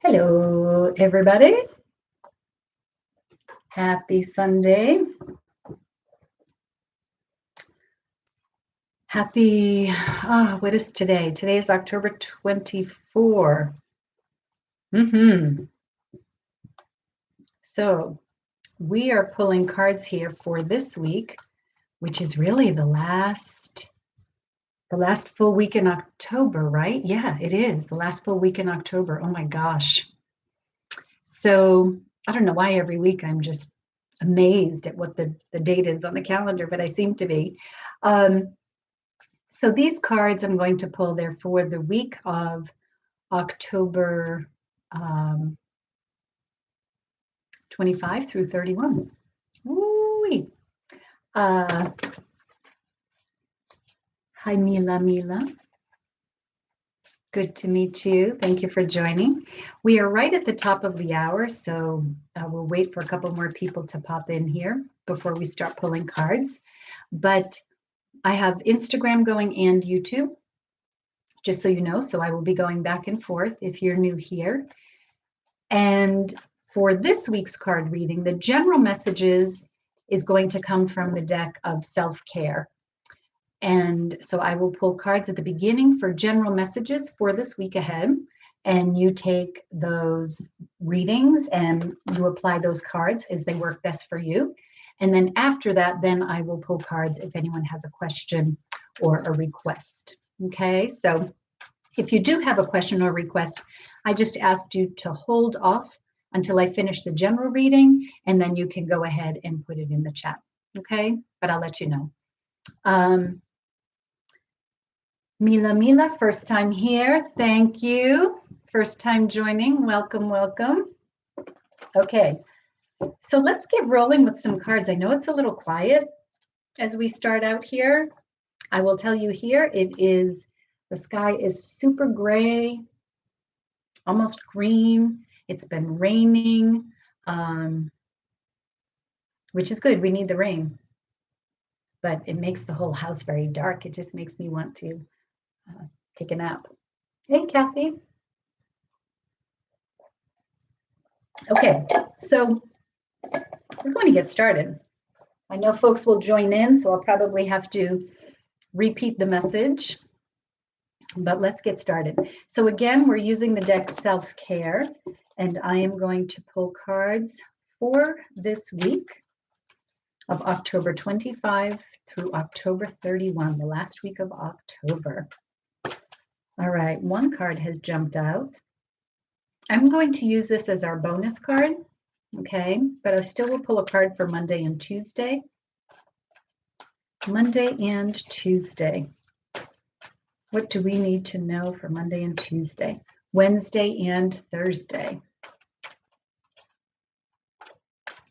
Hello, everybody. Happy Sunday. Happy, what is today? Today is October 24. So we are pulling cards here for this week, which is really the last full week in October, right? Yeah, it is the last full week in October. Oh my gosh. So I don't know why every week I'm just amazed at what the date is on the calendar, but I seem to be. So these cards I'm going to pull, they're for the week of October 25 through 31. Ooh-wee. Hi, Mila. Good to meet you. Thank you for joining. We are right at the top of the hour, so we'll wait for a couple more people to pop in here before we start pulling cards. But I have Instagram going and YouTube, just so you know. So I will be going back and forth if you're new here. And for this week's card reading, the general messages is going to come from the deck of self-care. And so I will pull cards at the beginning for general messages for this week ahead. And you take those readings and you apply those cards as they work best for you. And then after that, then I will pull cards if anyone has a question or a request. Okay, so if you do have a question or request, I just asked you to hold off until I finish the general reading, and then you can go ahead and put it in the chat. Okay, but I'll let you know. Mila, first time here. Thank you. First time joining. Welcome. Okay, so let's get rolling with some cards. I know it's a little quiet as we start out here. I will tell you here, the sky is super gray, almost green. It's been raining, which is good. We need the rain, but it makes the whole house very dark. It just makes me want to take a nap. Hey, Kathy. Okay, so we're going to get started. I know folks will join in, so I'll probably have to repeat the message, but let's get started. So again, we're using the deck Self-Care, and I am going to pull cards for this week of October 25 through October 31, the last week of October. All right, one card has jumped out. I'm going to use this as our bonus card, okay? But I still will pull a card for Monday and Tuesday. Monday and Tuesday. What do we need to know for Monday and Tuesday? Wednesday and Thursday.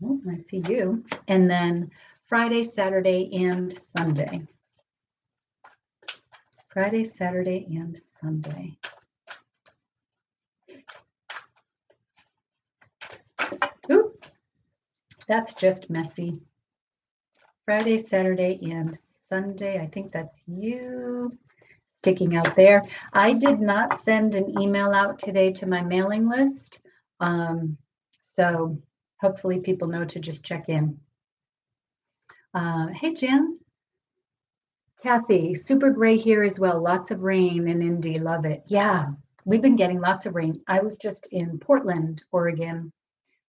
Oh, I see you. And then Friday, Saturday, and Sunday. Friday, Saturday, and Sunday. Ooh, that's just messy. Friday, Saturday, and Sunday. I think that's you sticking out there. I did not send an email out today to my mailing list. So hopefully people know to just check in. Hey, Jen. Kathy, super gray here as well. Lots of rain in Indy. Love it. Yeah, we've been getting lots of rain. I was just in Portland, Oregon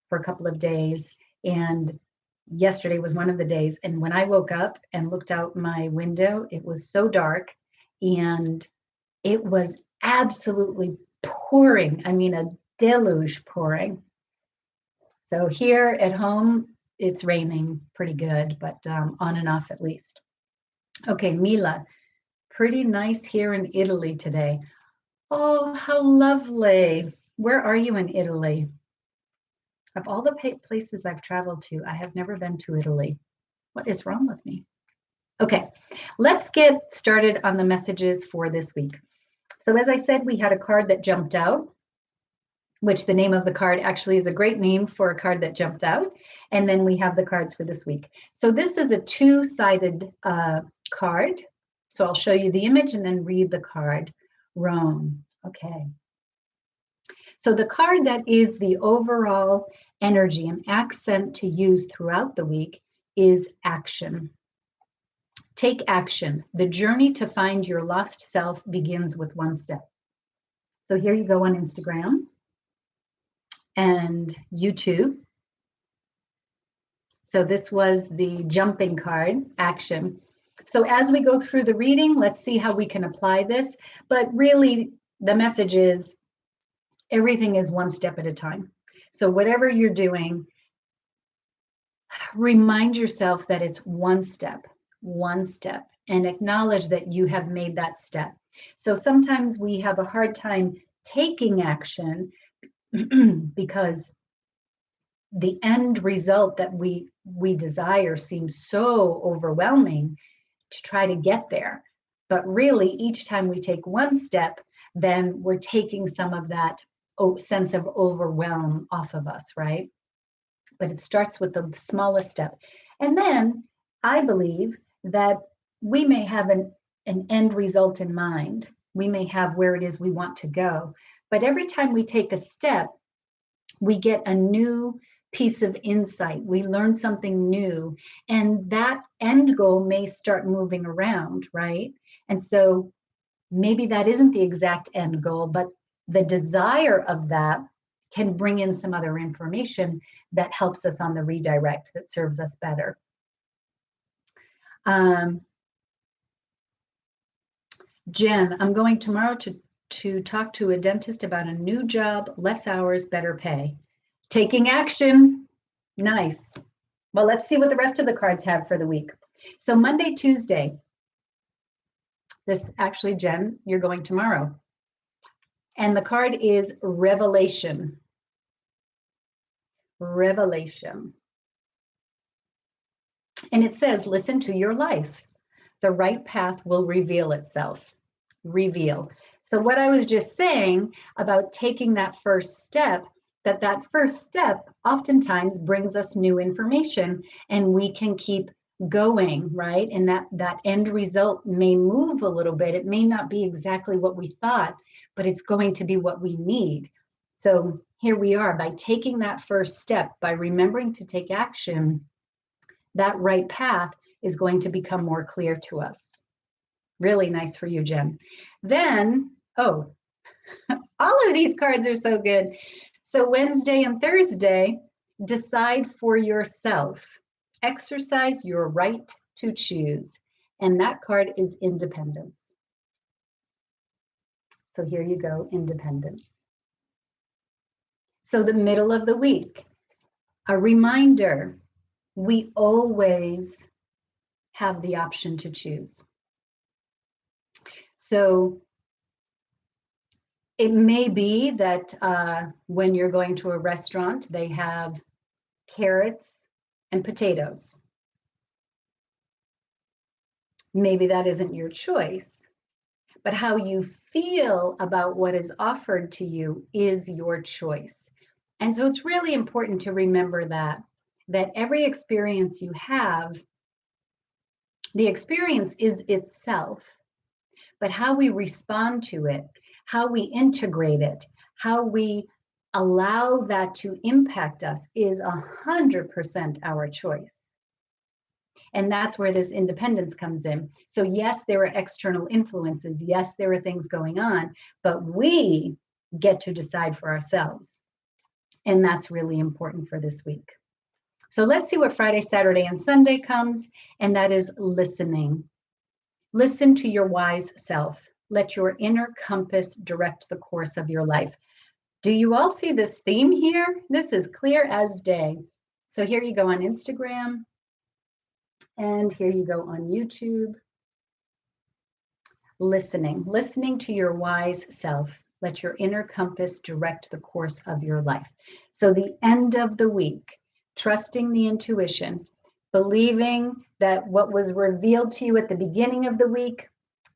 for a couple of days, and yesterday was one of the days. And when I woke up and looked out my window, it was so dark and it was absolutely pouring. I mean, a deluge pouring. So here at home, it's raining pretty good, but on and off at least. Okay, Mila, pretty nice here in Italy today. Oh, how lovely. Where are you in Italy? Of all the places I've traveled to, I have never been to Italy. What is wrong with me? Okay, let's get started on the messages for this week. So as I said, we had a card that jumped out, which the name of the card actually is a great name for a card that jumped out. And then we have the cards for this week. So this is a two-sided card. So I'll show you the image and then read the card. Rome. Okay. So the card that is the overall energy and accent to use throughout the week is action. Take action. The journey to find your lost self begins with one step. So here you go on Instagram and YouTube. So this was the jumping card, action. So as we go through the reading, let's see how we can apply this. But really, the message is everything is one step at a time. So whatever you're doing, remind yourself that it's one step, and acknowledge that you have made that step. So sometimes we have a hard time taking action because the end result that we desire seems so overwhelming to try to get there. But really, each time we take one step, then we're taking some of that sense of overwhelm off of us, right? But it starts with the smallest step. And then I believe that we may have an end result in mind. We may have where it is we want to go. But every time we take a step, we get a new piece of insight. We learn something new. And that end goal may start moving around, right? And so maybe that isn't the exact end goal, but the desire of that can bring in some other information that helps us on the redirect, that serves us better. Jen, I'm going tomorrow to talk to a dentist about a new job, less hours, better pay. Taking action. Nice. Well, let's see what the rest of the cards have for the week. So Monday, Tuesday. This actually, Jen, you're going tomorrow. And the card is Revelation. Revelation. And it says, listen to your life. The right path will reveal itself. Reveal. So what I was just saying about taking that first step, that first step oftentimes brings us new information and we can keep going, right? And that end result may move a little bit. It may not be exactly what we thought, but it's going to be what we need. So here we are, by taking that first step, by remembering to take action, that right path is going to become more clear to us. Really nice for you, Jen. Then, all of these cards are so good. So Wednesday and Thursday, decide for yourself. Exercise your right to choose. And that card is independence. So here you go, independence. So the middle of the week, a reminder, we always have the option to choose. So it may be that when you're going to a restaurant, they have carrots and potatoes. Maybe that isn't your choice, but how you feel about what is offered to you is your choice. And so it's really important to remember that every experience you have, the experience is itself, but how we respond to it, how we integrate it, how we allow that to impact us is 100% our choice. And that's where this independence comes in. So yes, there are external influences. Yes, there are things going on, but we get to decide for ourselves. And that's really important for this week. So let's see what Friday, Saturday, and Sunday comes, and that is listening. Listen to your wise self. Let your inner compass direct the course of your life. Do you all see this theme here? This is clear as day. So here you go on Instagram, and here you go on YouTube. Listening to your wise self. Let your inner compass direct the course of your life. So the end of the week, trusting the intuition, believing that what was revealed to you at the beginning of the week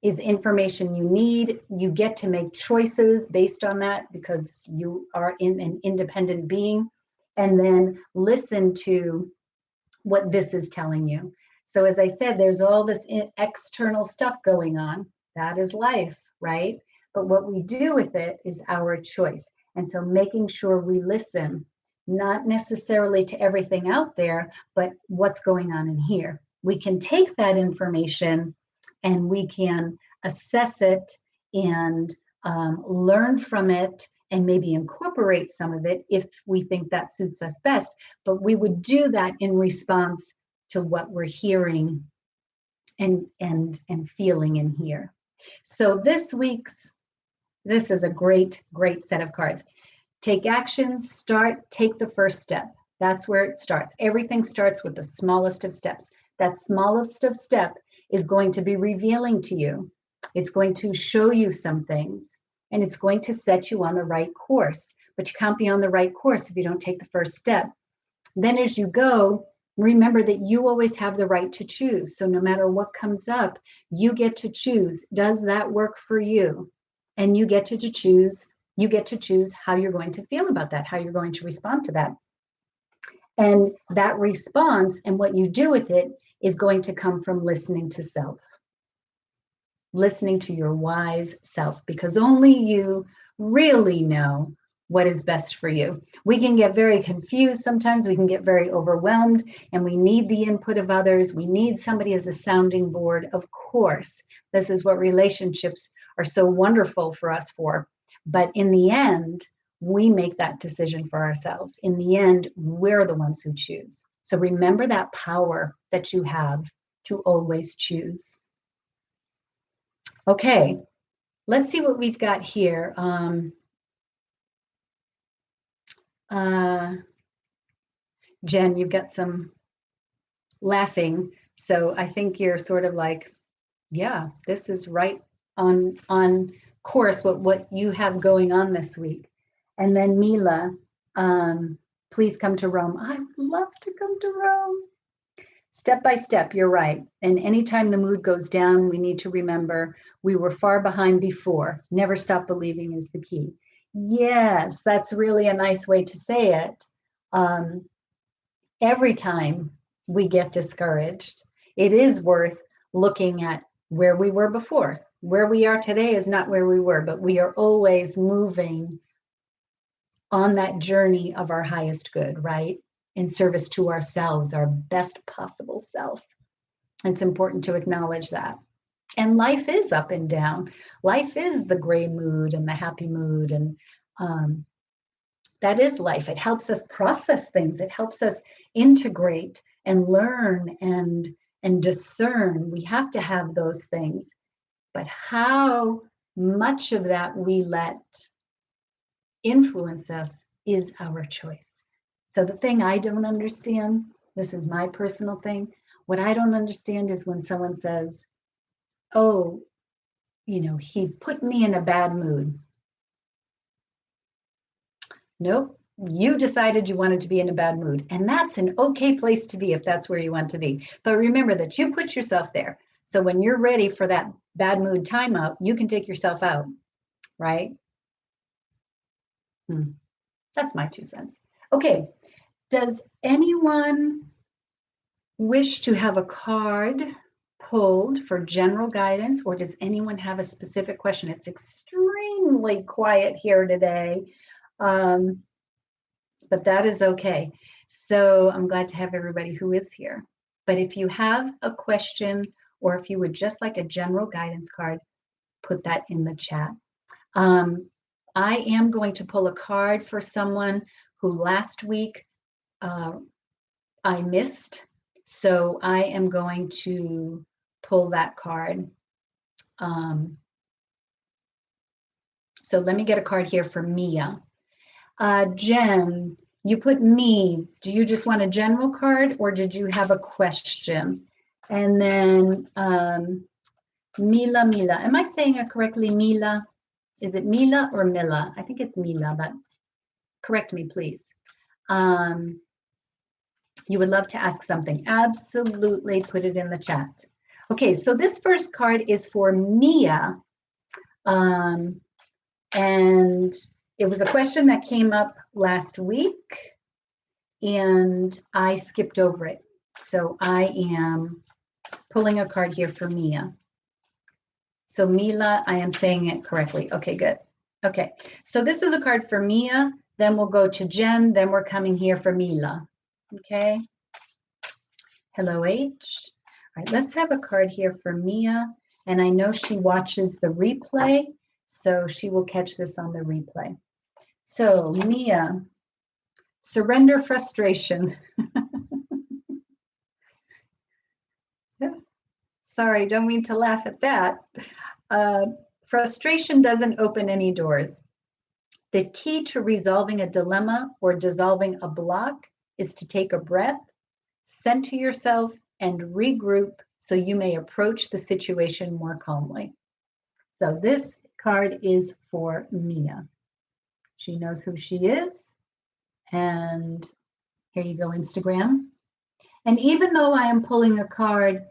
is information you need. You get to make choices based on that because you are in an independent being. And then listen to what this is telling you. So as I said, there's all this external stuff going on. That is life, right? But what we do with it is our choice. And so making sure we listen, not necessarily to everything out there, but what's going on in here. We can take that information and we can assess it and learn from it and maybe incorporate some of it if we think that suits us best. But we would do that in response to what we're hearing and feeling in here. So this is a great set of cards. Take action, start, take the first step. That's where it starts. Everything starts with the smallest of steps. That smallest of step is going to be revealing to you. It's going to show you some things, and it's going to set you on the right course. But you can't be on the right course if you don't take the first step. Then as you go, remember that you always have the right to choose. So no matter what comes up, you get to choose. Does that work for you? And you get to choose. You get to choose how you're going to feel about that, how you're going to respond to that. And that response and what you do with it is going to come from listening to self. Listening to your wise self, because only you really know what is best for you. We can get very confused sometimes, we can get very overwhelmed, and we need the input of others. We need somebody as a sounding board. Of course, this is what relationships are so wonderful for us for. But in the end, we make that decision for ourselves. In the end, we're the ones who choose. So remember that power that you have to always choose. Okay, let's see what we've got here. Jen, you've got some laughing. So I think you're sort of like, yeah, this is right on course what you have going on this week. And then Mila, please come to Rome. I would love to come to Rome. Step by step, you're right. And anytime the mood goes down, we need to remember we were far behind before. Never stop believing is the key. Yes, that's really a nice way to say it. Every time we get discouraged, it is worth looking at where we were before. Where we are today is not where we were, but we are always moving on that journey of our highest good, right? In service to ourselves, our best possible self. It's important to acknowledge that. And life is up and down. Life is the gray mood and the happy mood. And that is life. It helps us process things. It helps us integrate and learn and discern. We have to have those things. But how much of that we let influence us is our choice. So the thing I don't understand, this is my personal thing, what I don't understand is when someone says, oh, he put me in a bad mood. Nope, you decided you wanted to be in a bad mood. And that's an okay place to be if that's where you want to be. But remember that you put yourself there. So when you're ready for that bad mood timeout, you can take yourself out, right? That's my 2 cents. Okay, does anyone wish to have a card pulled for general guidance, or does anyone have a specific question? It's extremely quiet here today, but that is okay. So I'm glad to have everybody who is here. But if you have a question, or if you would just like a general guidance card, put that in the chat. I am going to pull a card for someone who last week I missed. So I am going to pull that card. So let me get a card here for Mia. Jen, you put me. Do you just want a general card or did you have a question? And then Mila. Am I saying it correctly, Mila? Is it Mila or Mila? I think it's Mila, but correct me, please. You would love to ask something. Absolutely, put it in the chat. Okay, so this first card is for Mia. And it was a question that came up last week, and I skipped over it. So I am pulling a card here for Mia. So Mila, I am saying it correctly. Okay, good. Okay, so this is a card for Mia, then we'll go to Jen, then we're coming here for Mila. Okay. Hello, H. All right, let's have a card here for Mia. And I know she watches the replay, so she will catch this on the replay. So, Mia, surrender frustration. Sorry, don't mean to laugh at that. Frustration doesn't open any doors. The key to resolving a dilemma or dissolving a block is to take a breath, center yourself, and regroup so you may approach the situation more calmly. So this card is for Mia. She knows who she is. And here you go, Instagram. And even though I am pulling a card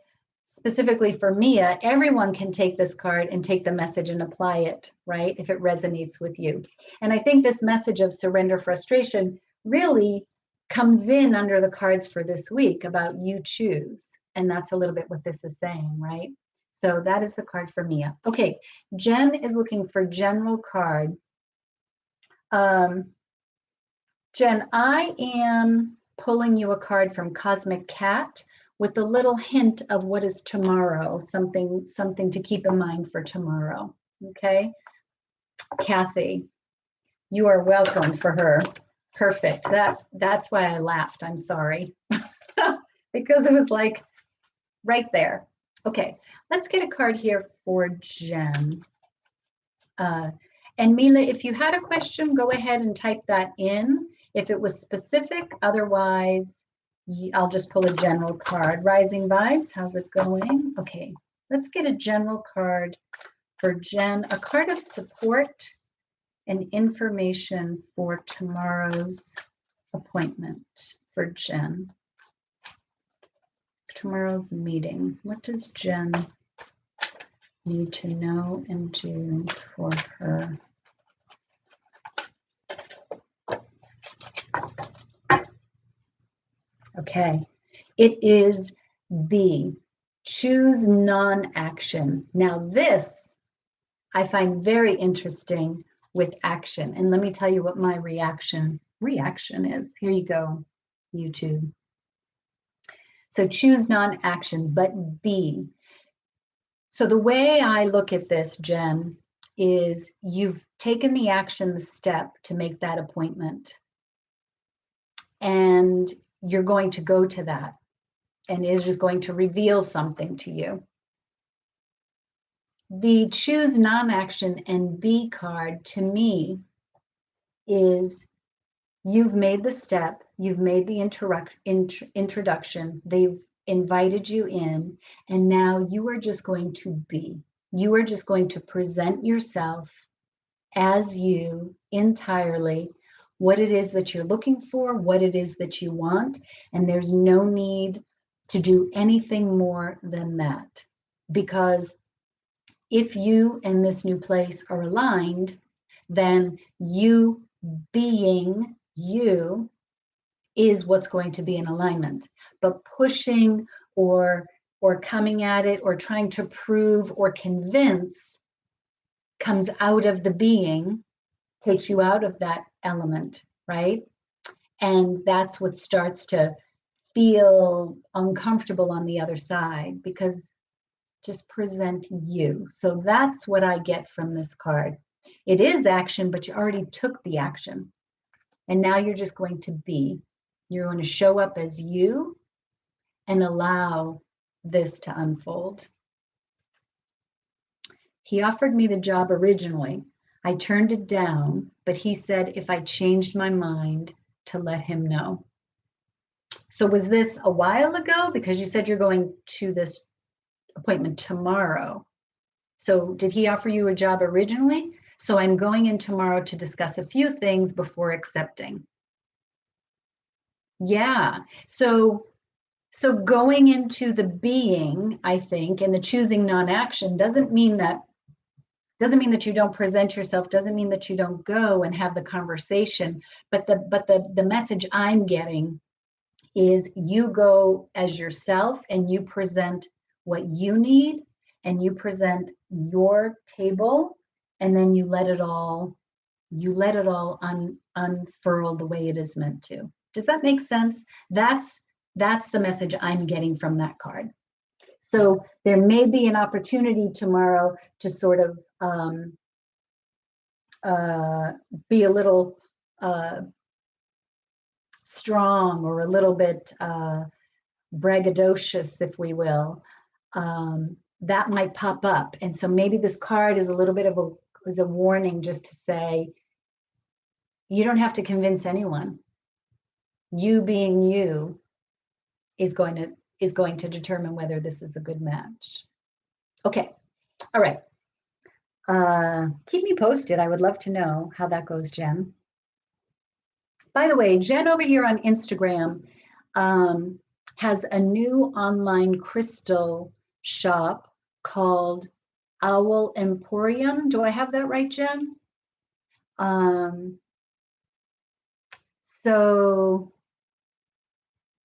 specifically for Mia, everyone can take this card and take the message and apply it, right? If it resonates with you. And I think this message of surrender frustration really comes in under the cards for this week about you choose. And that's a little bit what this is saying, right? So that is the card for Mia. Okay, Jen is looking for general card. Jen, I am pulling you a card from Cosmic Cat with a little hint of what is tomorrow, something to keep in mind for tomorrow. Okay, Kathy, you are welcome for her. Perfect. That's why I laughed. I'm sorry. Because it was like right there. Okay, let's get a card here for Jen. And Mila, if you had a question, go ahead and type that in. If it was specific, otherwise, I'll just pull a general card. Rising Vibes, how's it going? Okay, let's get a general card for Jen, a card of support and information for tomorrow's appointment for Jen. Tomorrow's meeting. What does Jen need to know and do for her? Okay, it is B, choose non-action. Now this I find very interesting with action. And let me tell you what my reaction is. Here you go, YouTube. So choose non-action, but B. So the way I look at this, Jen, is you've taken the action, the step to make that appointment. And you're going to go to that. And it is going to reveal something to you. The choose non-action and B card to me is you've made the step, you've made the introduction, they've invited you in, and now you are just going to be. You are just going to present yourself as you entirely, what it is that you're looking for, what it is that you want, and there's no need to do anything more than that. Because if you and this new place are aligned, then you being you is what's going to be in alignment. But pushing or coming at it or trying to prove or convince comes out of the being, takes you out of that element, right? And that's what starts to feel uncomfortable on the other side, because just present you. So that's what I get from this card. It is action, but you already took the action. And now you're just going to be. You're going to show up as you and allow this to unfold. He offered me the job originally. I turned it down, but he said if I changed my mind to let him know. So was this a while ago? Because you said you're going to this appointment tomorrow. So did he offer you a job originally? So I'm going in tomorrow to discuss a few things before accepting. Yeah. So going into the being, I think, and the choosing non-action doesn't mean that you don't present yourself, doesn't mean that you don't go and have the conversation, but the message I'm getting is you go as yourself and you present what you need and you present your table, and then you let it all You let it all unfurl the way it is meant to. Does that make sense? That's the message I'm getting from that card. So there may be an opportunity tomorrow to sort of be a little strong or a little bit braggadocious, if we will. That might pop up. And so maybe this card is a little bit of a warning, just to say, you don't have to convince anyone. You being you is going to determine whether this is a good match. Okay. All right. Keep me posted. I would love to know how that goes, Jen. By the way, Jen over here on Instagram has a new online crystal shop called Owl Emporium. Do I have that right, Jen? So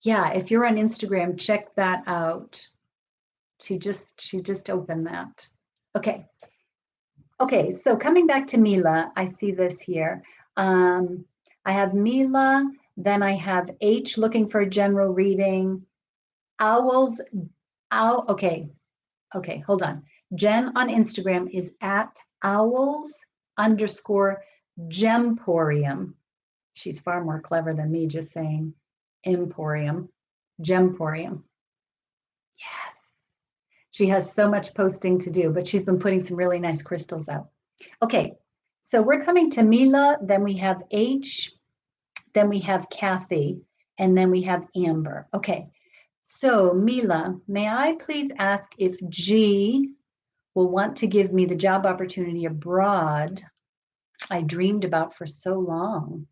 yeah, if you're on Instagram, check that out. She just opened that. Okay. Okay, so coming back to Mila, I see this here. I have Mila, then I have H looking for a general reading. Owls, okay, hold on. Jen on Instagram is at owls_gemporium. She's far more clever than me just saying emporium, gemporium. Yes. She has so much posting to do, but she's been putting some really nice crystals out. Okay, so we're coming to Mila, then we have H, then we have Kathy, and then we have Amber. Okay, so Mila, may I please ask if G will want to give me the job opportunity abroad I dreamed about for so long?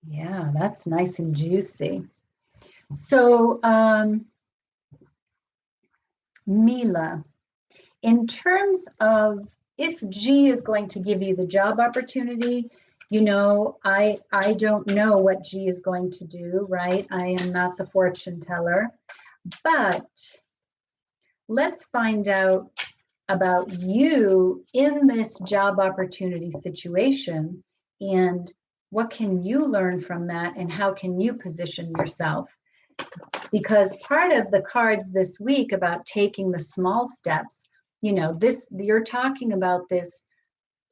Yeah, that's nice and juicy. So, Mila, in terms of if G is going to give you the job opportunity, you know, I don't know what G is going to do, right? I am not the fortune teller, but let's find out about you in this job opportunity situation, and what can you learn from that, and how can you position yourself? Because part of the cards this week about taking the small steps, you know, you're talking about this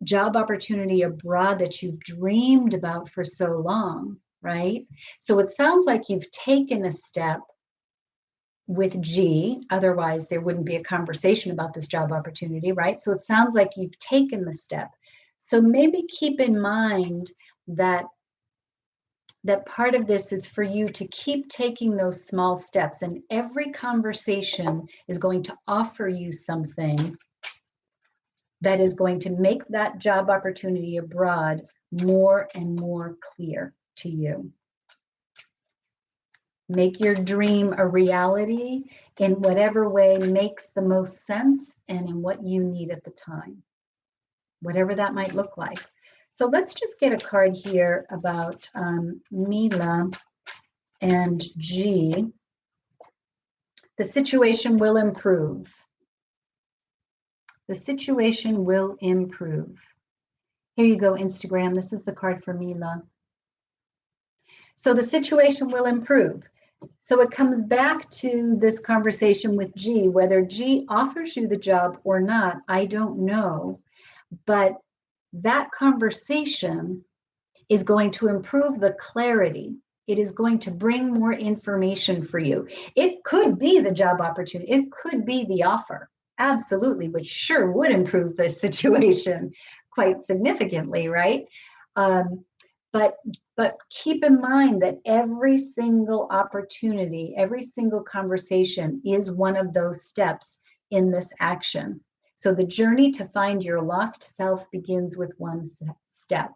job opportunity abroad that you've dreamed about for so long, right? So it sounds like you've taken a step with G, otherwise there wouldn't be a conversation about this job opportunity, right? So it sounds like you've taken the step. So maybe keep in mind that part of this is for you to keep taking those small steps, and every conversation is going to offer you something that is going to make that job opportunity abroad more and more clear to you. Make your dream a reality in whatever way makes the most sense and in what you need at the time, whatever that might look like. So let's just get a card here about Mila and G. The situation will improve. The situation will improve. Here you go, Instagram. This is the card for Mila. So the situation will improve. So it comes back to this conversation with G, whether G offers you the job or not, I don't know. But that conversation is going to improve the clarity. It is going to bring more information for you. It could be the job opportunity. It could be the offer. Absolutely, which sure would improve the situation quite significantly, right? But keep in mind that every single opportunity, every single conversation is one of those steps in this action. So the journey to find your lost self begins with one step.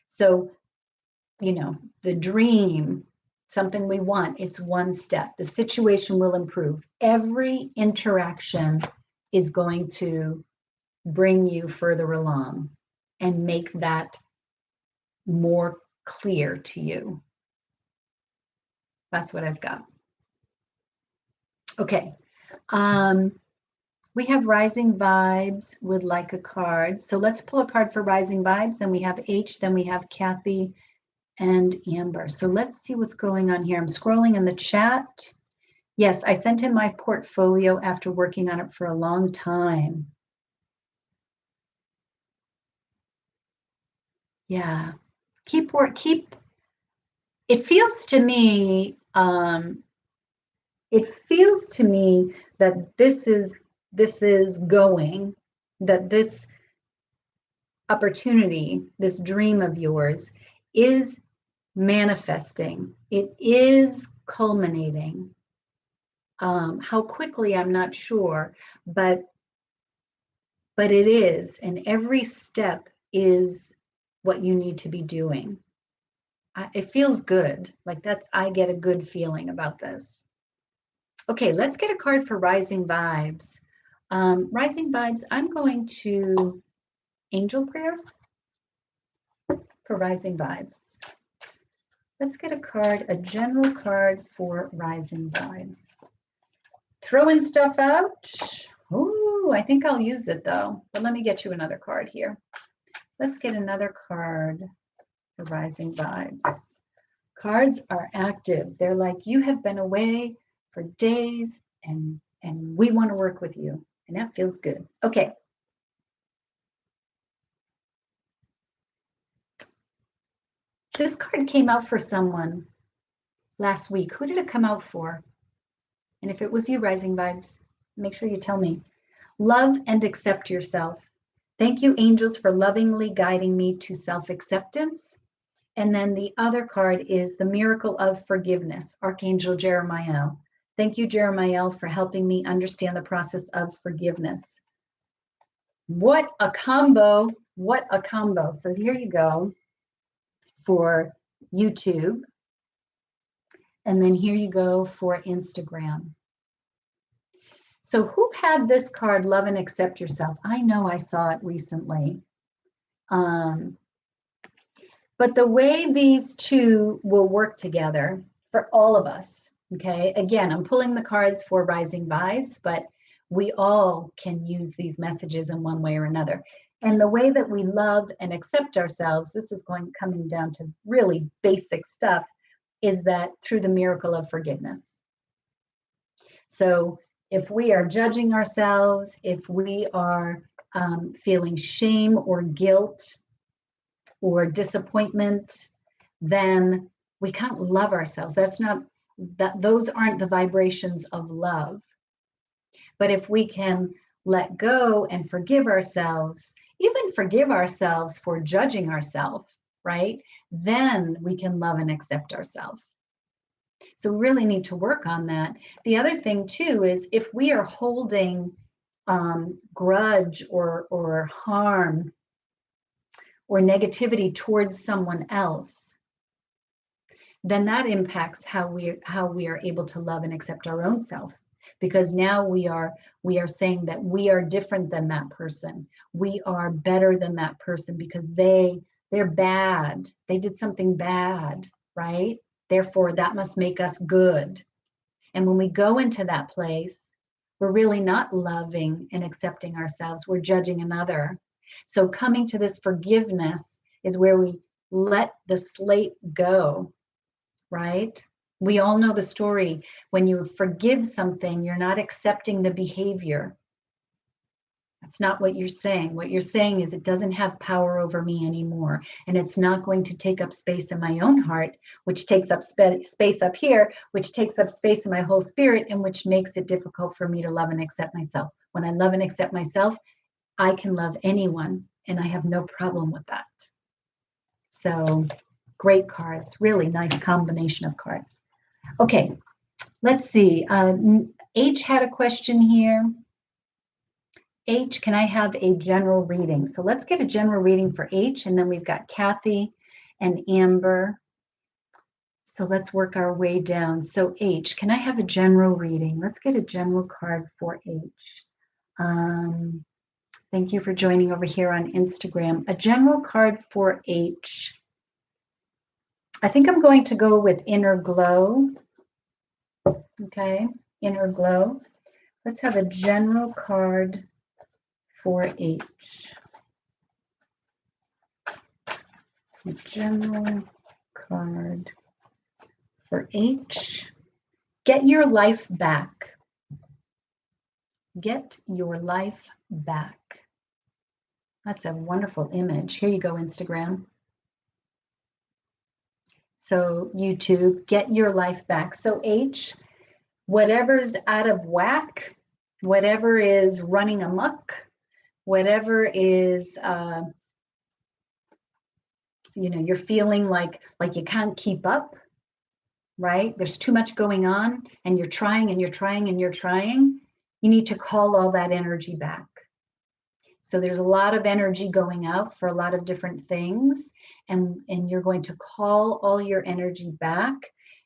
So, you know, the dream, something we want, it's one step. The situation will improve. Every interaction is going to bring you further along and make that more clear to you. That's what I've got. Okay, We have Rising Vibes would like a card. So let's pull a card for Rising Vibes. Then we have H, then we have Kathy and Amber. So let's see what's going on here. I'm scrolling in the chat. Yes, I sent in my portfolio after working on it for a long time. Yeah, keep work, keep, it feels to me, that this is going, that this opportunity, this dream of yours is manifesting. It is culminating. How quickly, I'm not sure, but it is, and every step is what you need to be doing. It feels good. Like I get a good feeling about this. Okay, let's get a card for Rising Vibes. Rising Vibes, I'm going to Angel Prayers for Rising Vibes. Let's get a card, a general card for Rising Vibes. Throwing stuff out. Ooh, I think I'll use it though. But let me get you another card here. Let's get another card for Rising Vibes. Cards are active. They're like, you have been away for days and we want to work with you. And that feels good. Okay. This card came out for someone last week. Who did it come out for? And if it was you, Rising Vibes, make sure you tell me. Love and accept yourself. Thank you, angels, for lovingly guiding me to self-acceptance. And then the other card is the miracle of forgiveness, Archangel Jeremiah. Thank you, Jeremiah, for helping me understand the process of forgiveness. What a combo. What a combo. So here you go for YouTube. And then here you go for Instagram. So who had this card, Love and Accept Yourself? I know I saw it recently. But the way these two will work together for all of us, okay? Again, I'm pulling the cards for Rising Vibes, but we all can use these messages in one way or another. And the way that we love and accept ourselves, this is coming down to really basic stuff, is that through the miracle of forgiveness. So if we are judging ourselves, if we are feeling shame or guilt or disappointment, then we can't love ourselves. Those aren't the vibrations of love. But if we can let go and forgive ourselves, even forgive ourselves for judging ourselves, right? Then we can love and accept ourselves. So we really need to work on that. The other thing too is if we are holding grudge or harm or negativity towards someone else, then that impacts how we are able to love and accept our own self. Because now we are saying that we are different than that person. We are better than that person because they're bad. They did something bad, right? Therefore, that must make us good. And when we go into that place, we're really not loving and accepting ourselves. We're judging another. So coming to this forgiveness is where we let the slate go, right? We all know the story. When you forgive something, you're not accepting the behavior. That's not what you're saying. What you're saying is it doesn't have power over me anymore. And it's not going to take up space in my own heart, which takes up space up here, which takes up space in my whole spirit, and which makes it difficult for me to love and accept myself. When I love and accept myself, I can love anyone, and I have no problem with that. So great cards, really nice combination of cards. Okay, let's see. H had a question here. H, can I have a general reading? So let's get a general reading for H, and then we've got Kathy and Amber. So let's work our way down. So H, can I have a general reading? Let's get a general card for H. Thank you for joining over here on Instagram. A general card for H. I think I'm going to go with Inner Glow. Okay, Inner Glow. Let's have a general card for H. A general card for H. Get your life back. Get your life back. That's a wonderful image. Here you go, Instagram. So YouTube, get your life back. So H, whatever's out of whack, whatever is running amok, whatever is, you're feeling like you can't keep up, right? There's too much going on and you're trying and you're trying and you're trying. You need to call all that energy back. So there's a lot of energy going out for a lot of different things, and you're going to call all your energy back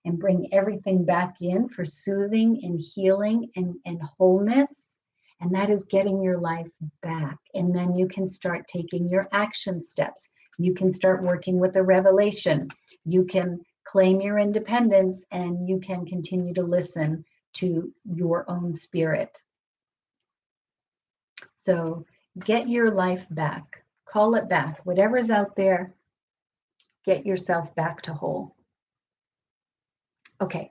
and bring everything back in for soothing and healing and wholeness. And that is getting your life back. And then you can start taking your action steps. You can start working with a revelation. You can claim your independence, and you can continue to listen to your own spirit. So get your life back. Call it back. Whatever's out there, get yourself back to whole. Okay,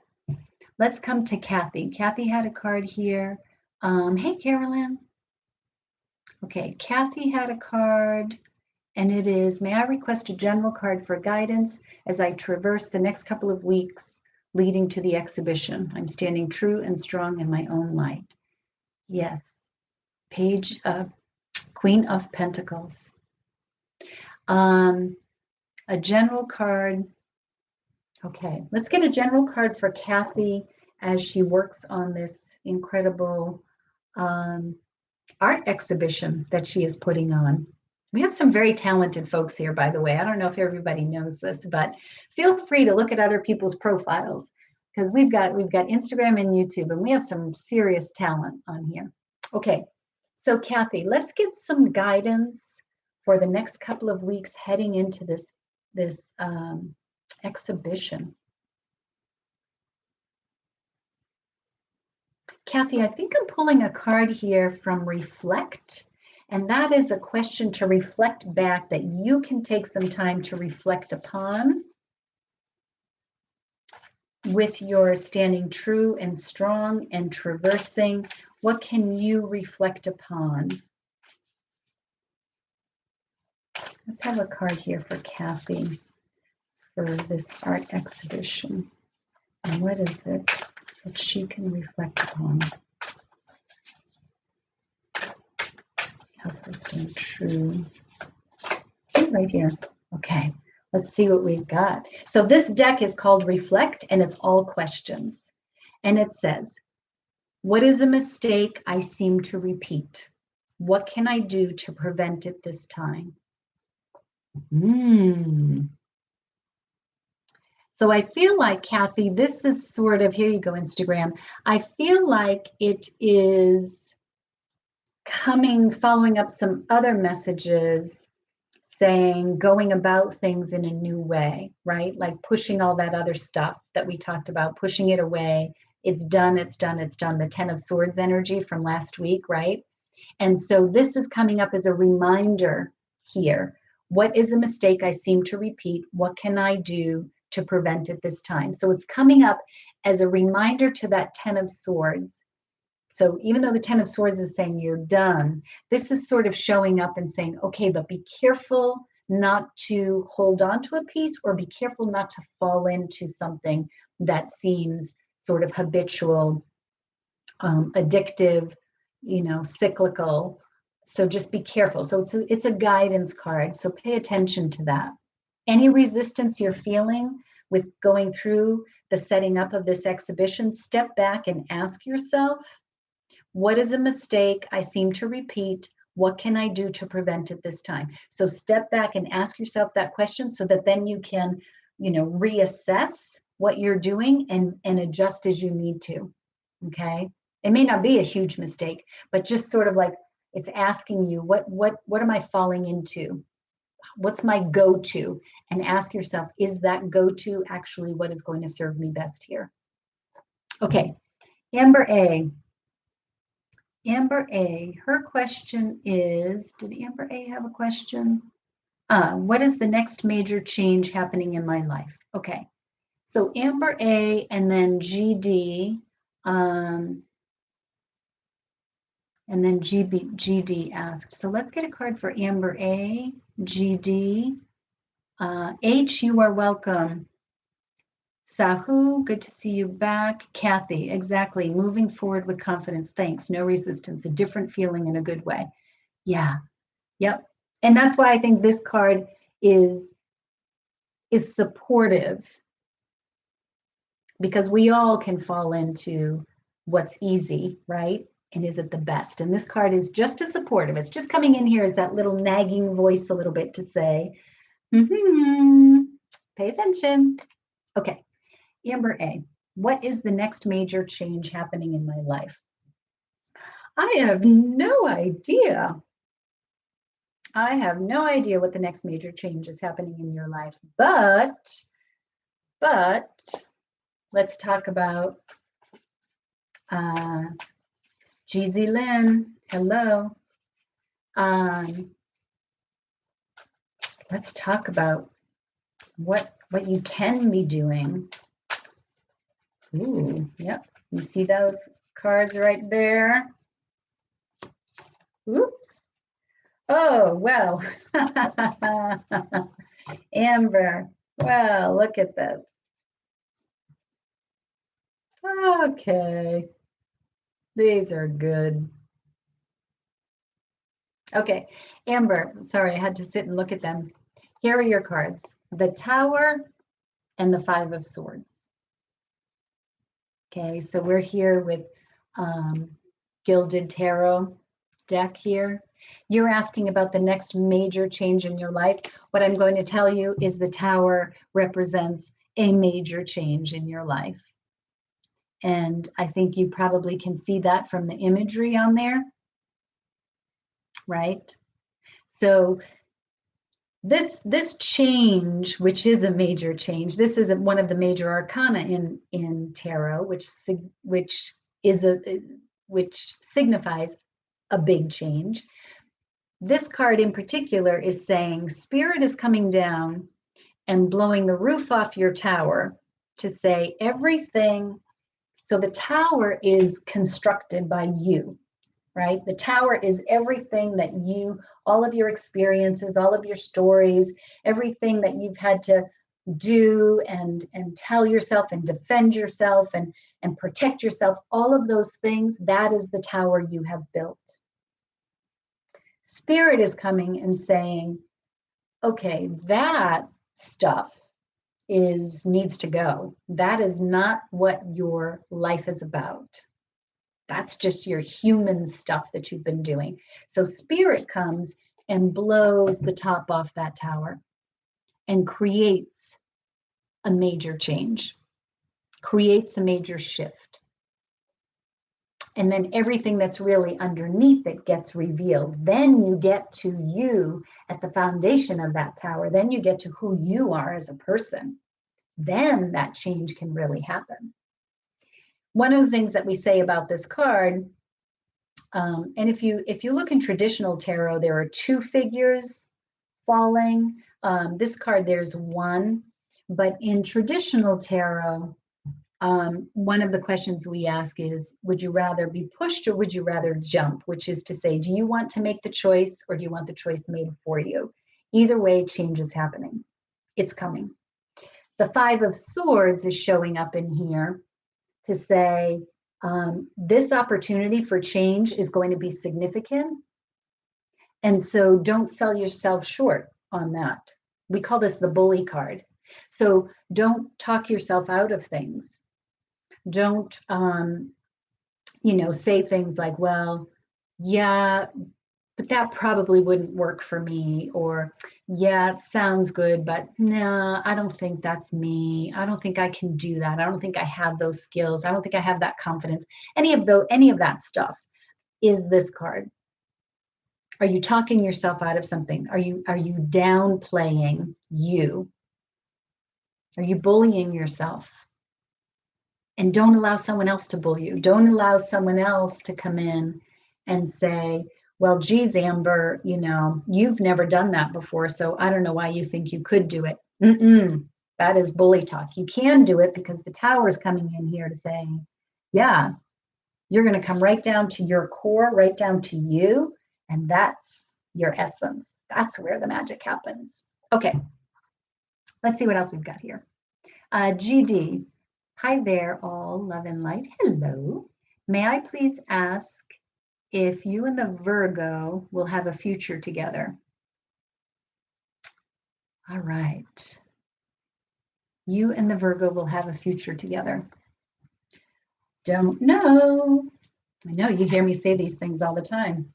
let's come to Kathy. Kathy had a card here. Hey, Carolyn. Okay, Kathy had a card, and it is, may I request a general card for guidance as I traverse the next couple of weeks leading to the exhibition. I'm standing true and strong in my own light. Yes. Page Queen of Pentacles. A general card. Okay, let's get a general card for Kathy as she works on this incredible art exhibition that she is putting on. We have some very talented folks here, by the way. I don't know if everybody knows this, but feel free to look at other people's profiles, because we've got Instagram and YouTube, and we have some serious talent on here. Okay, so Kathy, let's get some guidance for the next couple of weeks heading into this exhibition. Kathy, I think I'm pulling a card here from Reflect, and that is a question to reflect back that you can take some time to reflect upon with your standing true and strong and traversing. What can you reflect upon? Let's have a card here for Kathy for this art exhibition. And what is it that she can reflect upon? Help her stand true. Right here. Okay, let's see what we've got. So this deck is called Reflect, and it's all questions. And it says, what is a mistake I seem to repeat? What can I do to prevent it this time? So I feel like, Kathy, this is sort of, here you go, Instagram. I feel like it is following up some other messages saying, going about things in a new way, right? Like pushing all that other stuff that we talked about, pushing it away. It's done, it's done, it's done. The 10 of Swords energy from last week, right? And so this is coming up as a reminder here. What is a mistake I seem to repeat? What can I do to prevent it this time? So it's coming up as a reminder to that 10 of Swords. So even though the 10 of Swords is saying you're done, this is sort of showing up and saying, okay, but be careful not to hold on to a piece, or be careful not to fall into something that seems sort of habitual, addictive, cyclical. So just be careful. So it's a guidance card. So pay attention to that. Any resistance you're feeling with going through the setting up of this exhibition, step back and ask yourself, what is a mistake I seem to repeat? What can I do to prevent it this time? So step back and ask yourself that question, so that then you can, reassess what you're doing and adjust as you need to. Okay. It may not be a huge mistake, but just sort of like it's asking you, what am I falling into? What's my go-to? And ask yourself, is that go-to actually what is going to serve me best here? Okay. Amber A. Amber A, her question is, did Amber A have a question? What is the next major change happening in my life? Okay, so Amber A and then GD, and then GD asked. So let's get a card for Amber A, GD. H, you are welcome. Sahu, good to see you back. Kathy, exactly. Moving forward with confidence. Thanks. No resistance. A different feeling in a good way. Yeah. Yep. And that's why I think this card is supportive, because we all can fall into what's easy, right? And is it the best? And this card is just as supportive. It's just coming in here as that little nagging voice a little bit to say, pay attention. Okay. Amber A, what is the next major change happening in my life? I have no idea. I have no idea what the next major change is happening in your life, but let's talk about GZ Lynn. Hello. Let's talk about what you can be doing. Ooh, yep. You see those cards right there? Oops. Oh, well. Amber, well, look at this. Okay. These are good. Okay, Amber, sorry, I had to sit and look at them. Here are your cards, the Tower and the Five of Swords. Okay, so we're here with Gilded Tarot deck here. You're asking about the next major change in your life. What I'm going to tell you is the Tower represents a major change in your life. And I think you probably can see that from the imagery on there, right? So this change, which is a major change, this is one of the major arcana in tarot, which signifies a big change. This card in particular is saying Spirit is coming down and blowing the roof off your tower to say everything. So the tower is constructed by you, right? The tower is everything that you, all of your experiences, all of your stories, everything that you've had to do and tell yourself and defend yourself and protect yourself, all of those things, that is the tower you have built. Spirit is coming and saying, okay, that stuff needs to go. That is not what your life is about. That's just your human stuff that you've been doing. So Spirit comes and blows the top off that tower and creates a major change, creates a major shift. And then everything that's really underneath it gets revealed. Then you get to you at the foundation of that tower. Then you get to who you are as a person. Then that change can really happen. One of the things that we say about this card, and if you look in traditional tarot, there are two figures falling. This card, there's one. But in traditional tarot, one of the questions we ask is, would you rather be pushed or would you rather jump? Which is to say, do you want to make the choice or do you want the choice made for you? Either way, change is happening. It's coming. The Five of Swords is showing up in here to say, this opportunity for change is going to be significant. And so don't sell yourself short on that. We call this the bully card. So don't talk yourself out of things. Don't, say things like, well, yeah, but that probably wouldn't work for me. Or, yeah, it sounds good, but no, I don't think that's me. I don't think I can do that. I don't think I have those skills. I don't think I have that confidence. Any of that stuff is this card. Are you talking yourself out of something? Are you downplaying you? Are you bullying yourself? And don't allow someone else to bully you. Don't allow someone else to come in and say, well, geez, Amber, you've never done that before, so I don't know why you think you could do it. That is bully talk. You can do it because the tower is coming in here to say, yeah, you're going to come right down to your core, right down to you, and that's your essence. That's where the magic happens. Okay, let's see what else we've got here. GD, hi there, all love and light. Hello. May I please ask if you and the Virgo will have a future together? All right. You and the Virgo will have a future together. Don't know. I know you hear me say these things all the time.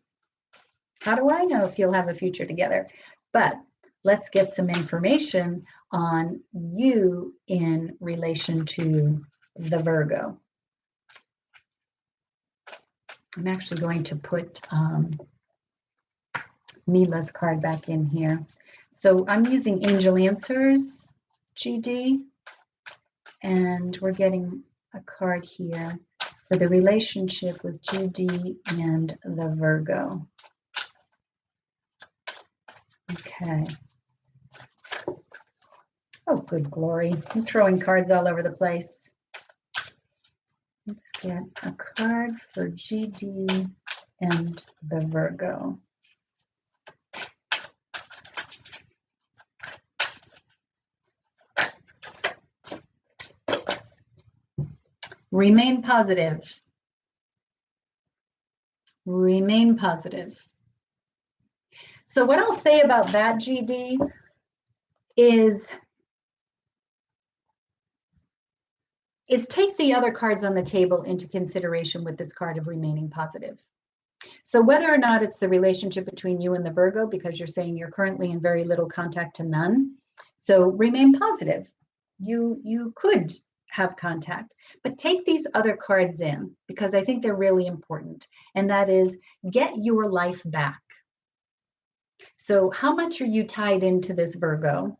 How do I know if you'll have a future together? But let's get some information on you in relation to the Virgo. I'm actually going to put Mila's card back in here. So I'm using Angel Answers, GD, and we're getting a card here for the relationship with GD and the Virgo. Okay. Oh, good glory. I'm throwing cards all over the place. Let's get a card for GD and the Virgo. Remain positive. Remain positive. So what I'll say about that, GD, is take the other cards on the table into consideration with this card of remaining positive. So whether or not it's the relationship between you and the Virgo, because you're saying you're currently in very little contact to none, so remain positive. You could have contact, but take these other cards in because I think they're really important, and that is get your life back. So how much are you tied into this Virgo?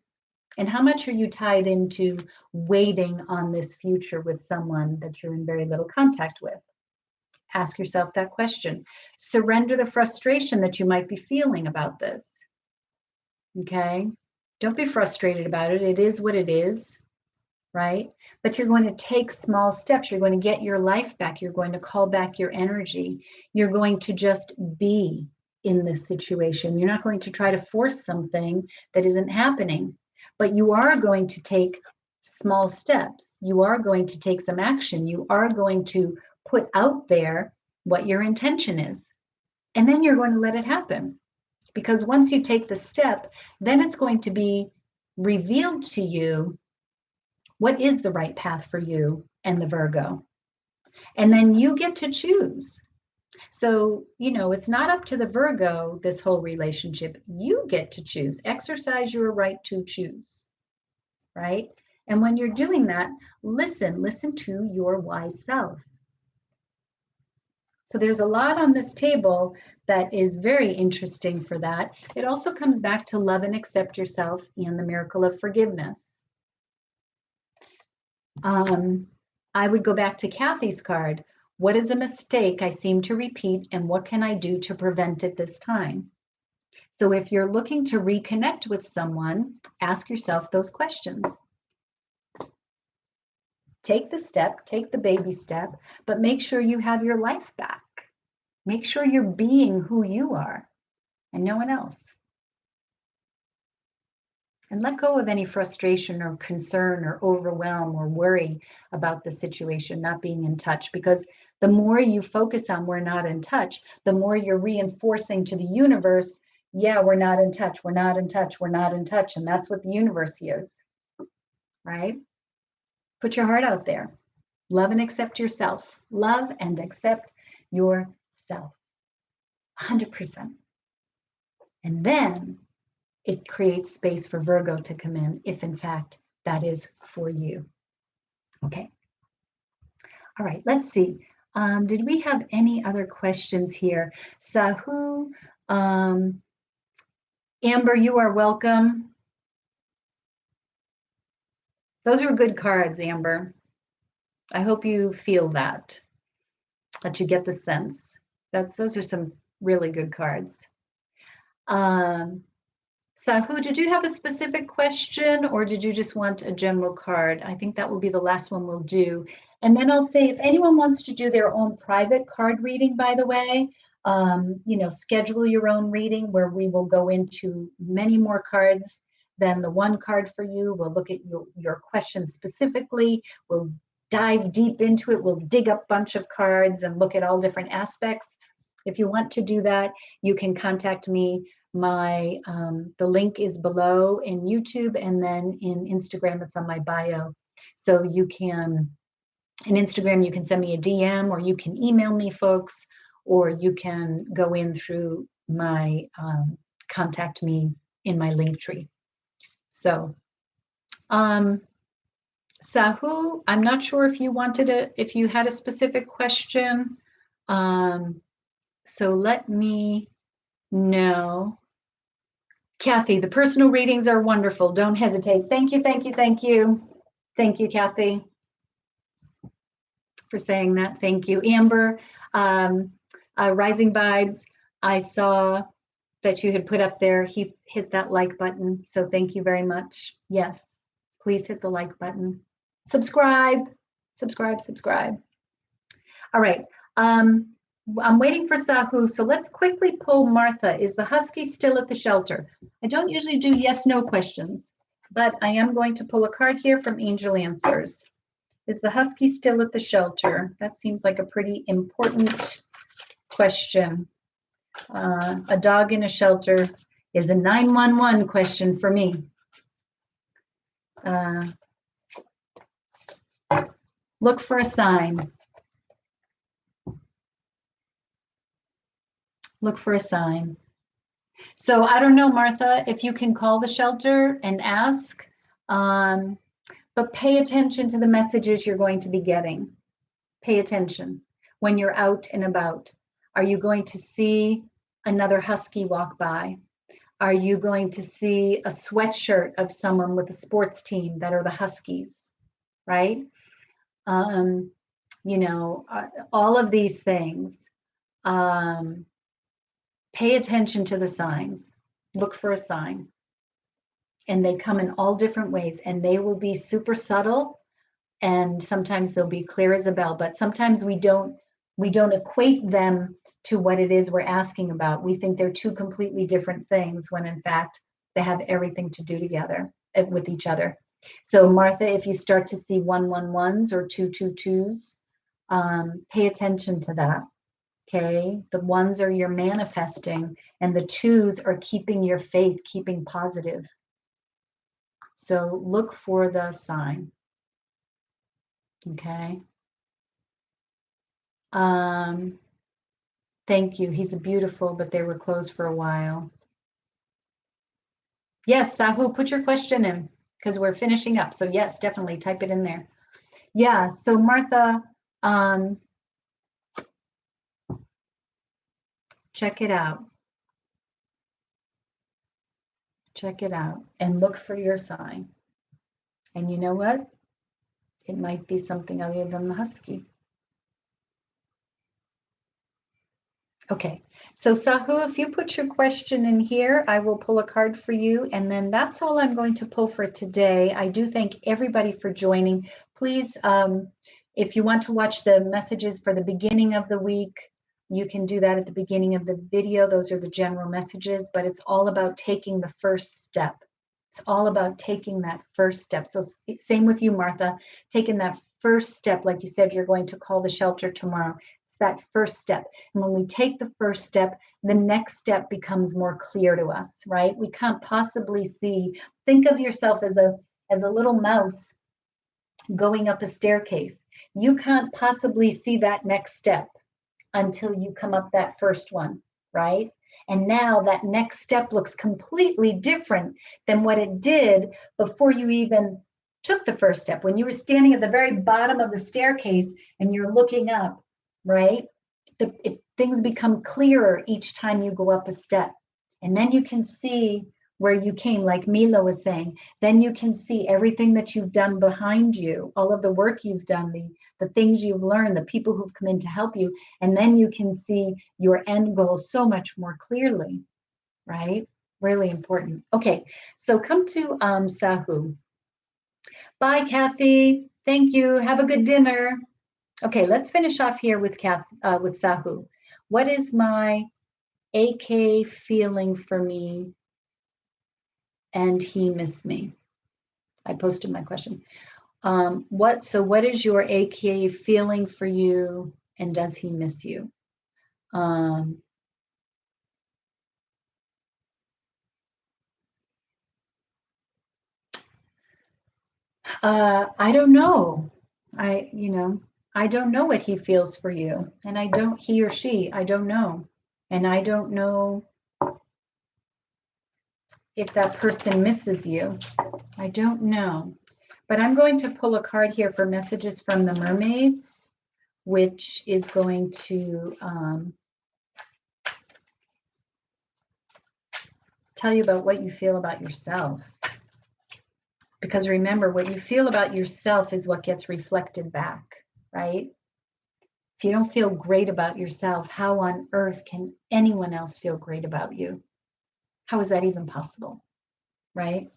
And how much are you tied into waiting on this future with someone that you're in very little contact with? Ask yourself that question. Surrender the frustration that you might be feeling about this. Okay? Don't be frustrated about it. It is what it is, right? But you're going to take small steps. You're going to get your life back. You're going to call back your energy. You're going to just be in this situation. You're not going to try to force something that isn't happening. But you are going to take small steps. You are going to take some action. You are going to put out there what your intention is. And then you're going to let it happen. Because once you take the step, then it's going to be revealed to you what is the right path for you and the Virgo. And then you get to choose. So, it's not up to the Virgo, this whole relationship. You get to choose. Exercise your right to choose, right? And when you're doing that, listen to your wise self. So there's a lot on this table that is very interesting for that. It also comes back to love and accept yourself and the miracle of forgiveness. I would go back to Kathy's card. What is a mistake I seem to repeat, and what can I do to prevent it this time? So if you're looking to reconnect with someone, ask yourself those questions. Take the step, take the baby step, but make sure you have your life back. Make sure you're being who you are and no one else. And let go of any frustration or concern or overwhelm or worry about the situation, not being in touch, because the more you focus on we're not in touch, the more you're reinforcing to the universe, yeah, we're not in touch, we're not in touch, we're not in touch. And that's what the universe hears, right? Put your heart out there. Love and accept yourself. Love and accept yourself. 100%. And then it creates space for Virgo to come in if in fact that is for you. Okay. All right, let's see. Did we have any other questions here? Sahu, Amber, you are welcome. Those are good cards, Amber. I hope you feel that you get the sense. Those are some really good cards. Sahu, did you have a specific question or did you just want a general card? I think that will be the last one we'll do. And then I'll say if anyone wants to do their own private card reading, by the way, schedule your own reading where we will go into many more cards than the one card for you. We'll look at your question specifically. We'll dive deep into it. We'll dig up a bunch of cards and look at all different aspects. If you want to do that, you can contact me. The link is below in YouTube, and then in Instagram, it's on my bio. So you can, in Instagram, you can send me a DM, or you can email me, folks, or you can go in through my contact me in my link tree. So, Sahu, I'm not sure if you if you had a specific question. So let me know. Kathy, the personal readings are wonderful. Don't hesitate. Thank you, thank you, thank you. Thank you, Kathy, for saying that. Thank you. Amber, Rising Vibes, I saw that you had put up there. He hit that like button. So thank you very much. Yes, please hit the like button. Subscribe, subscribe, subscribe. All right. I'm waiting for Sahu, so let's quickly pull Martha. Is the husky still at the shelter? I don't usually do yes/no questions, but I am going to pull a card here from Angel Answers. Is the husky still at the shelter? That seems like a pretty important question. A dog in a shelter is a 911 question for me. Look for a sign. Look for a sign. So I don't know, Martha, if you can call the shelter and ask, but pay attention to the messages you're going to be getting. Pay attention when you're out and about. Are you going to see another husky walk by? Are you going to see a sweatshirt of someone with a sports team that are the Huskies, right? All of these things. Pay attention to the signs. Look for a sign. And they come in all different ways, and they will be super subtle, and sometimes they'll be clear as a bell, but sometimes we don't equate them to what it is we're asking about. We think they're two completely different things when in fact they have everything to do together with each other. So Martha, if you start to see 111s or 222s, pay attention to that. Okay, the ones are your manifesting, and the twos are keeping your faith, keeping positive. So look for the sign. Okay. Thank you. He's beautiful, but they were closed for a while. Yes, Sahu, put your question in because we're finishing up. So yes, definitely type it in there. Yeah, so Martha, check it out. Check it out and look for your sign. And you know what? It might be something other than the husky. Okay, so Sahu, if you put your question in here, I will pull a card for you, and then that's all I'm going to pull for today. I do thank everybody for joining. Please, if you want to watch the messages for the beginning of the week, you can do that at the beginning of the video. Those are the general messages, but it's all about taking the first step. It's all about taking that first step. So same with you, Martha, taking that first step. Like you said, you're going to call the shelter tomorrow. That first step. And when we take the first step, the next step becomes more clear to us, right? We can't possibly see. Think of yourself as a little mouse going up a staircase. You can't possibly see that next step until you come up that first one, right? And now that next step looks completely different than what it did before you even took the first step. When you were standing at the very bottom of the staircase and you're looking up, right? Things become clearer each time you go up a step. And then you can see where you came, like Mila was saying, then you can see everything that you've done behind you, all of the work you've done, the things you've learned, the people who've come in to help you. And then you can see your end goal so much more clearly, right? Really important. Okay, so come to Sahu. Bye, Kathy. Thank you. Have a good dinner. Okay, let's finish off here with with Sahu. What is my AK feeling for me and he missed me? I posted my question. What is your AK feeling for you and does he miss you? I don't know. I don't know what he feels for you. And he or she, I don't know. And I don't know if that person misses you. I don't know. But I'm going to pull a card here for messages from the mermaids, which is going to tell you about what you feel about yourself. Because remember, what you feel about yourself is what gets reflected back, right? If you don't feel great about yourself, how on earth can anyone else feel great about you? How is that even possible, right?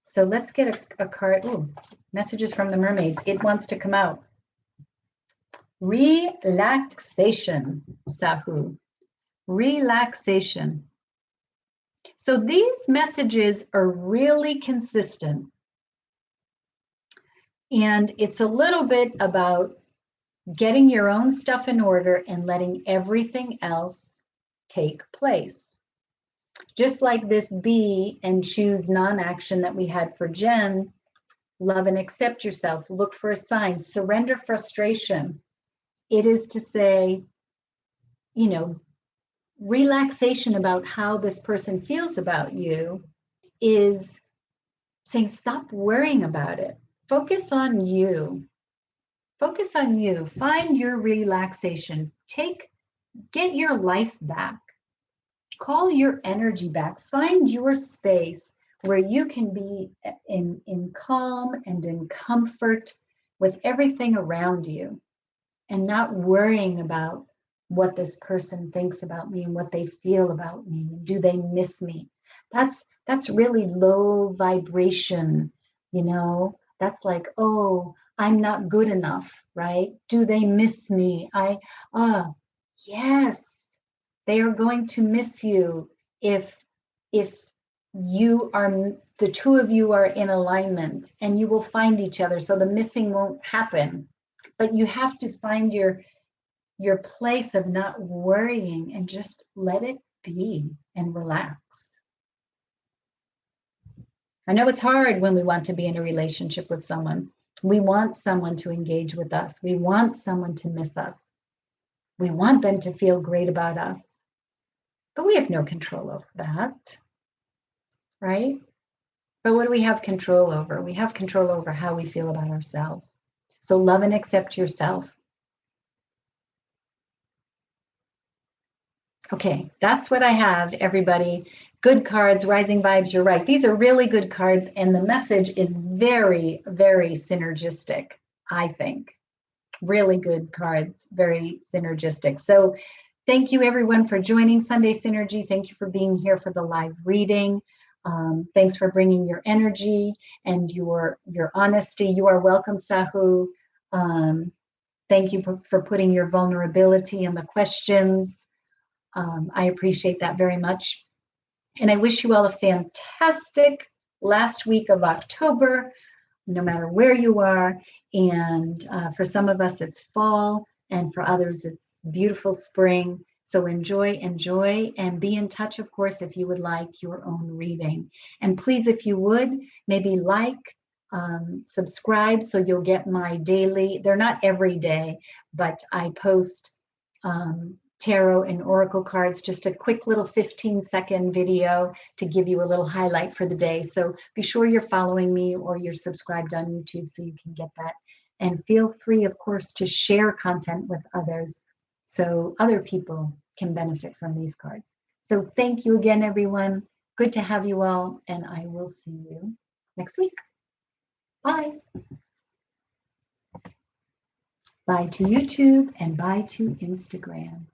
So let's get a card. Ooh, messages from the mermaids. It wants to come out. Relaxation, Sahu. Relaxation. So these messages are really consistent. And it's a little bit about getting your own stuff in order and letting everything else take place. Just like this be and choose non-action that we had for Jen, love and accept yourself, look for a sign, surrender frustration. It is to say, relaxation about how this person feels about you is saying, stop worrying about it. Focus on you. Focus on you. Find your relaxation. Get your life back. Call your energy back. Find your space where you can be in calm and in comfort with everything around you and not worrying about what this person thinks about me and what they feel about me. Do they miss me? That's really low vibration, That's like, oh, I'm not good enough, right? Do they miss me? Yes, they are going to miss you if the two of you are in alignment and you will find each other. So the missing won't happen. But you have to find your place of not worrying and just let it be and relax. I know it's hard when we want to be in a relationship with someone. We want someone to engage with us. We want someone to miss us. We want them to feel great about us. But we have no control over that, right? But what do we have control over? We have control over how we feel about ourselves. So love and accept yourself. Okay, that's what I have, everybody. Good cards, rising vibes, you're right. These are really good cards, and the message is very, very synergistic, I think. Really good cards, very synergistic. So thank you, everyone, for joining Sunday Synergy. Thank you for being here for the live reading. Thanks for bringing your energy and your honesty. You are welcome, Sahu. Thank you for putting your vulnerability in the questions. I appreciate that very much. And I wish you all a fantastic last week of October, no matter where you are. And for some of us, it's fall, and for others, it's beautiful spring. So enjoy, and be in touch, of course, if you would like your own reading. And please, if you would, maybe subscribe so you'll get my daily, they're not every day, but I post tarot and oracle cards, just a quick little 15-second video to give you a little highlight for the day. So be sure you're following me or you're subscribed on YouTube so you can get that. And feel free, of course, to share content with others so other people can benefit from these cards. So thank you again, everyone. Good to have you all, and I will see you next week. Bye. Bye to YouTube and bye to Instagram.